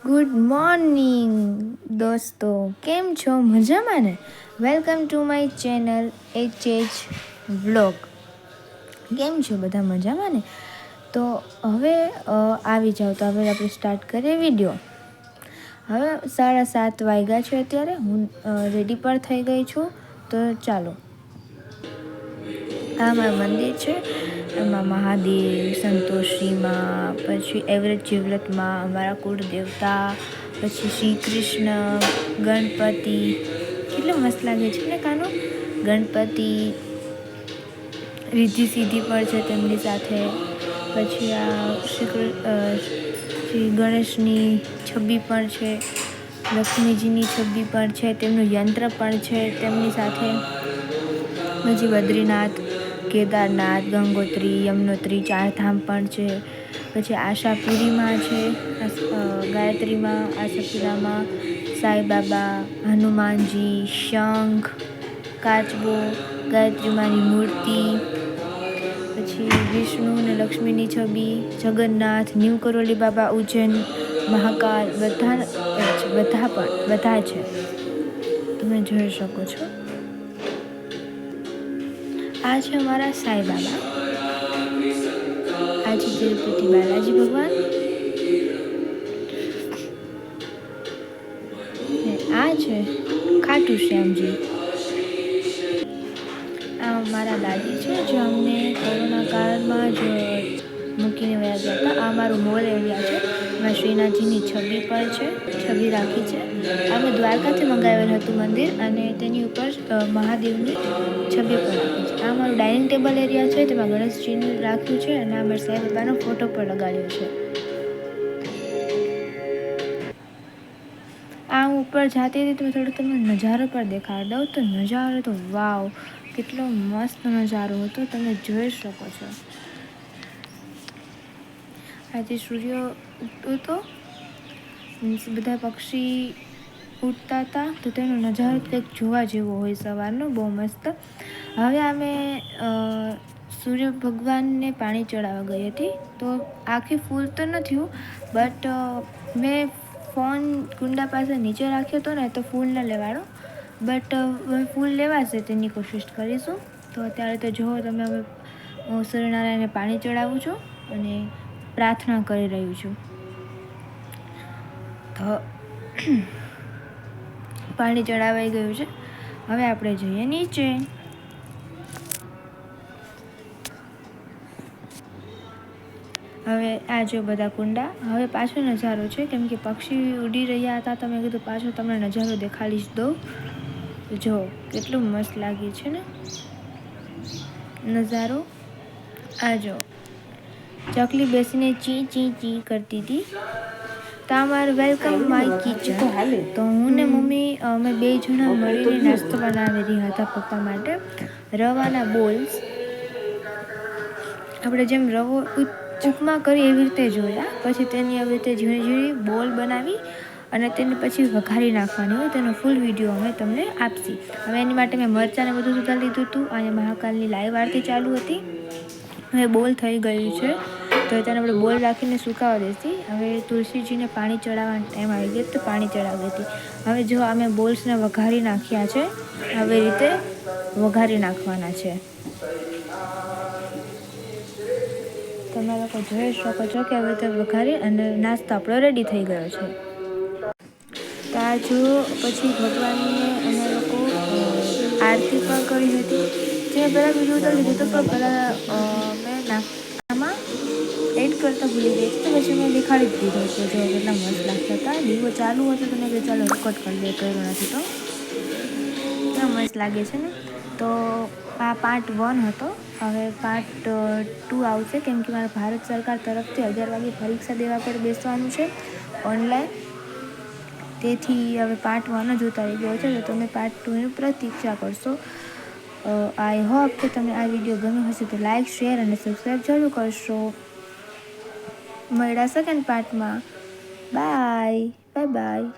Good morning દોસ્તો, કેમ છો? મજામાં ને? Welcome to my channel HH vlog. કેમ છો બધા? મજામાં ને? તો હવે આવી જાઓ, તો હવે આપણે સ્ટાર્ટ કરીએ વિડીયો. હવે 7:30 વાગ્યા છે અત્યારે. હું રેડી પણ થઈ ગઈ છું. તો ચાલો, આ મારું મંદિર છે. એમાં મહાદેવ, સંતોષીમાં, પછી એવરેજ જીવલતમાં અમારા કુળ દેવતા, પછી શ્રી કૃષ્ણ, ગણપતિ. કેટલું મસ્ત લાગે છે ને કાનો? ગણપતિ, રિદ્ધિ સિદ્ધિ પણ છે તેમની સાથે. પછી આ શ્રી ગણેશની છબી પણ છે, લક્ષ્મીજીની છબી પણ છે, તેમનું યંત્ર પણ છે તેમની સાથે. પછી બદ્રીનાથ, કેદારનાથ, ગંગોત્રી, યમનોત્રી, 4 ધામ પણ છે. પછી આશાપુરીમાં છે, ગાયત્રીમાં, આશાપુરામાં સાંઈબાબા, હનુમાનજી, શંખ, કાચબો, ગાયત્રીમાની મૂર્તિ, પછી વિષ્ણુ અને લક્ષ્મીની છબી, જગન્નાથ, ન્યૂ કરોલી બાબા, ઉજ્જૈન, મહાકાલ, બધા છે. તમે જોઈ શકો છો. આ છે અમારા સાંઈબાબા. આ છે તિરુપતિ બાલાજી ભગવાન. આ છે ખાટુ શ્યામજી. આ મારા દાદી છે, જે અમને કોરોના કાળમાં જ મૂકીને વયા ગયા હતા. આ મારું મોલ એરિયા છે. એમાં શ્રીનાથજીની છબી પણ છે, છબી રાખી છે. અમે દ્વારકાથી મંગાવેલ હતું મંદિર, અને તેની ઉપર મહાદેવની છબી પણ રાખી છે. આ મારું ડાઇનિંગ ટેબલ એરિયા છે, તેમાં ગણેશજીનું રાખ્યું છે, અને આ મારા સાંઈબાબાનો ફોટો પણ લગાડ્યો છે. આ હું ઉપર જાતી હતી તો થોડું તમને નજારો પણ દેખાડી દઉં. તો નજારો તો વાવ, કેટલો મસ્ત નજારો હતો, તમે જોઈ શકો છો. આજે સૂર્ય ઉગતો હતો, બધા પક્ષી ઉડતા હતા, તો તેનો નજારો કંઈક જોવા જેવો હોય સવારનો, બહુ મસ્ત. હવે અમે સૂર્ય ભગવાનને પાણી ચડાવવા ગઈ હતી. તો આખી ફૂલ તો ન થયું, બટ મેં ફોન કુંડા પાસે નીચે રાખ્યો હતો ને, તો ફૂલ ન લેવાડો, બટ હવે ફૂલ લેવાશે તેની કોશિશ કરીશું. તો અત્યારે તો જુઓ તમે, હવે હું સૂર્યનારાયણને પાણી ચડાવું છું અને પ્રાર્થના કરી રહ્યું છું. તો પાણી ચડાવાઈ ગયું છે. હવે આપણે જઈએ નીચે. હવે આ જો બધા કુંડા. હવે પાછો નજારો છે, કેમ કે પક્ષી ઉડી રહ્યા હતા, તો મેં કીધું પાછો તમને નજારો દેખાડી જ દઉં. જો કેટલું મસ્ત લાગે છે ને નજારો. આ જો ચકલી બેસીને ચી ચી ચી કરતી હતી. તો અમારું વેલકમ માય કિચન. તો હું ને મમ્મી અમે 2 જણા મળીને નાસ્તો બનાવી રહ્યા હતા પપ્પા માટે. રવાના બોલ્સ. આપણે જેમ રવો ઉપમા કરી એવી રીતે જોયા. પછી તેની આવી રીતે ઝીણી ઝીણી બોલ બનાવી અને તેને પછી વઘારી નાખવાની હોય. તેનો ફૂલ વિડીયો અમે તમને આપશી. હવે એની માટે મેં મરચાંને બધું સુધારી લીધું હતું, અને મહાકાલની લાઈવ આરતી ચાલુ હતી. હવે બોલ થઈ ગયું છે, તો તેને આપણે બોલ રાખીને સુકાવા દેશી. હવે તુલસીજીને પાણી ચડાવવાનો ટાઈમ આવી ગયો, તો પાણી ચડાવી હતી. હવે જો અમે બોલ્સને વઘારી નાખ્યા છે, આવી રીતે વઘારી નાખવાના છે. તમે લોકો જોઈ શકો છો કે આવી રીતે વઘારી, અને નાસ્તો આપણો રેડી થઈ ગયો છે. તો આ જો પછી ભગવાનને અમે લોકો આરતી પણ કરી હતી. જે પહેલાં વિડીયો ઉતારી લીધો હતો, પણ પહેલાં મેં આમાં એડ કરતાં ભૂલી ગઈ હતી, તો પછી મેં દેખાડી જ દીધો હતો. જો કેટલા મસ્ત લાગતા હતા. દીવો ચાલુ હતો, તો મેં ચાલો રેકોર્ડ કરી દે, કર્યો નથી તો. કેટલા મસ્ત લાગે છે ને. તો આ પાર્ટ 1 હતો. હવે પાર્ટ 2 આવશે, કેમ કે મારા ભારત સરકાર તરફથી 11 વાગે પરીક્ષા દેવા પર બેસવાનું છે ઓનલાઈન. તેથી હવે પાર્ટ 1 જ ઉતારી ગયો છે, તો તમે પાર્ટ 2ની પ્રતીક્ષા કરશો. આઈ હોપ કે તમને આ વિડીયો ગમ્યો હશે, તો લાઇક, શેર અને સબસ્ક્રાઈબ જરૂર કરશો. મળ્યા સેકન્ડ પાર્ટમાં. Bye bye.